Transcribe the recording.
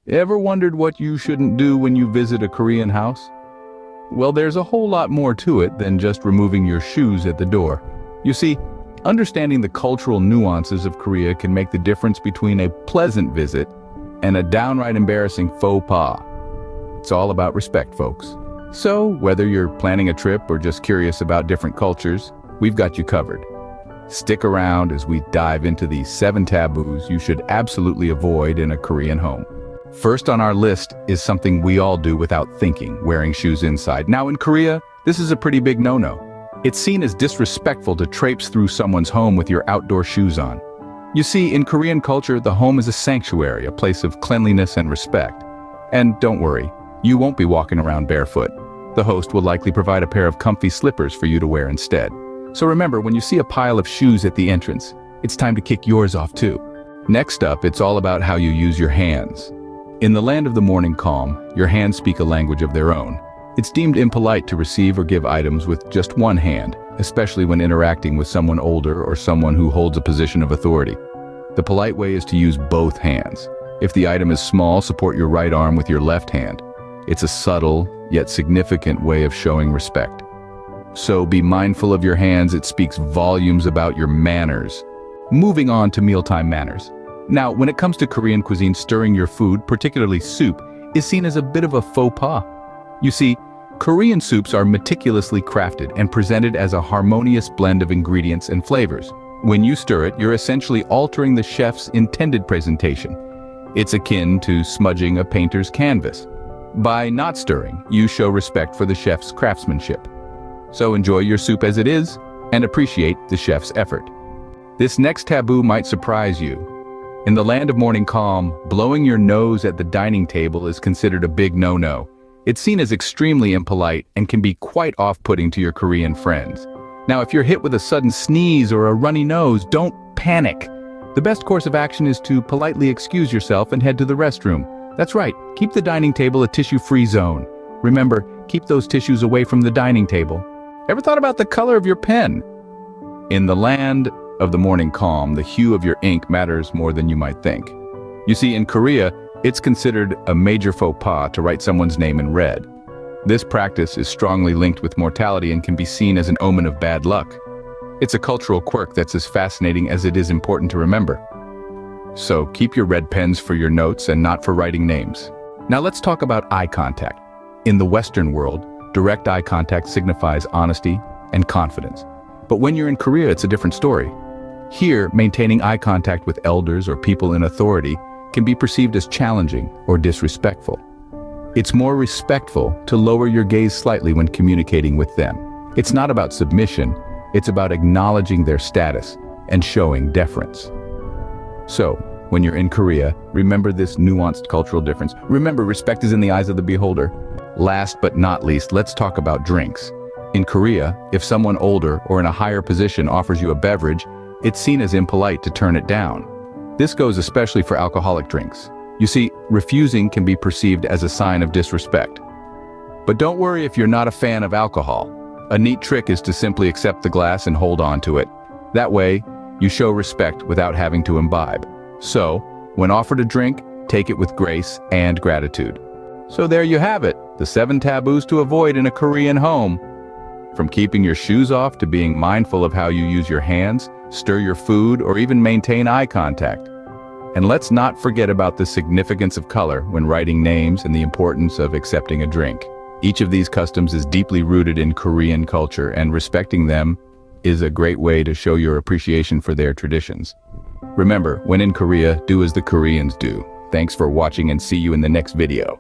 Ever wondered what you shouldn't do when you visit a Korean house? Well, there's a whole lot more to it than just removing your shoes at the door. You see, understanding the cultural nuances of Korea can make the difference between a pleasant visit and a downright embarrassing faux pas. It's all about respect, folks. So, whether you're planning a trip or just curious about different cultures, we've got you covered. Stick around as we dive into these 7 taboos you should absolutely avoid in a Korean home. First on our list is something we all do without thinking, wearing shoes inside. Now in Korea, this is a pretty big no-no. It's seen as disrespectful to traipse through someone's home with your outdoor shoes on. You see, in Korean culture, the home is a sanctuary, a place of cleanliness and respect. And don't worry, you won't be walking around barefoot. The host will likely provide a pair of comfy slippers for you to wear instead. So remember, when you see a pile of shoes at the entrance, it's time to kick yours off too. Next up, it's all about how you use your hands. In the land of the morning calm, your hands speak a language of their own. It's deemed impolite to receive or give items with just one hand, especially when interacting with someone older or someone who holds a position of authority. The polite way is to use both hands. If the item is small, support your right arm with your left hand. It's a subtle, yet significant way of showing respect. So be mindful of your hands, it speaks volumes about your manners. Moving on to mealtime manners. Now, when it comes to Korean cuisine, stirring your food, particularly soup, is seen as a bit of a faux pas. You see, Korean soups are meticulously crafted and presented as a harmonious blend of ingredients and flavors. When you stir it, you're essentially altering the chef's intended presentation. It's akin to smudging a painter's canvas. By not stirring, you show respect for the chef's craftsmanship. So enjoy your soup as it is, and appreciate the chef's effort. This next taboo might surprise you. In the land of morning calm, blowing your nose at the dining table is considered a big no-no. It's seen as extremely impolite and can be quite off-putting to your Korean friends. Now, if you're hit with a sudden sneeze or a runny nose, don't panic. The best course of action is to politely excuse yourself and head to the restroom. That's right, keep the dining table a tissue-free zone. Remember, keep those tissues away from the dining table. Ever thought about the color of your pen? In the land of the morning calm, the hue of your ink matters more than you might think. You see, in Korea, it's considered a major faux pas to write someone's name in red. This practice is strongly linked with mortality and can be seen as an omen of bad luck. It's a cultural quirk that's as fascinating as it is important to remember. So keep your red pens for your notes and not for writing names. Now let's talk about eye contact. In the Western world, direct eye contact signifies honesty and confidence. But when you're in Korea, it's a different story. Here, maintaining eye contact with elders or people in authority can be perceived as challenging or disrespectful. It's more respectful to lower your gaze slightly when communicating with them. It's not about submission, it's about acknowledging their status and showing deference. So, when you're in Korea, remember this nuanced cultural difference. Remember, respect is in the eyes of the beholder. Last but not least, let's talk about drinks. In Korea, if someone older or in a higher position offers you a beverage, it's seen as impolite to turn it down. This goes especially for alcoholic drinks. You see, refusing can be perceived as a sign of disrespect. But don't worry if you're not a fan of alcohol. A neat trick is to simply accept the glass and hold on to it. That way, you show respect without having to imbibe. So, when offered a drink, take it with grace and gratitude. So there you have it, the 7 taboos to avoid in a Korean home. From keeping your shoes off to being mindful of how you use your hands, stir your food, or even maintain eye contact. And let's not forget about the significance of color when writing names and the importance of accepting a drink. Each of these customs is deeply rooted in Korean culture, and respecting them is a great way to show your appreciation for their traditions. Remember, when in Korea, do as the Koreans do. Thanks for watching and see you in the next video.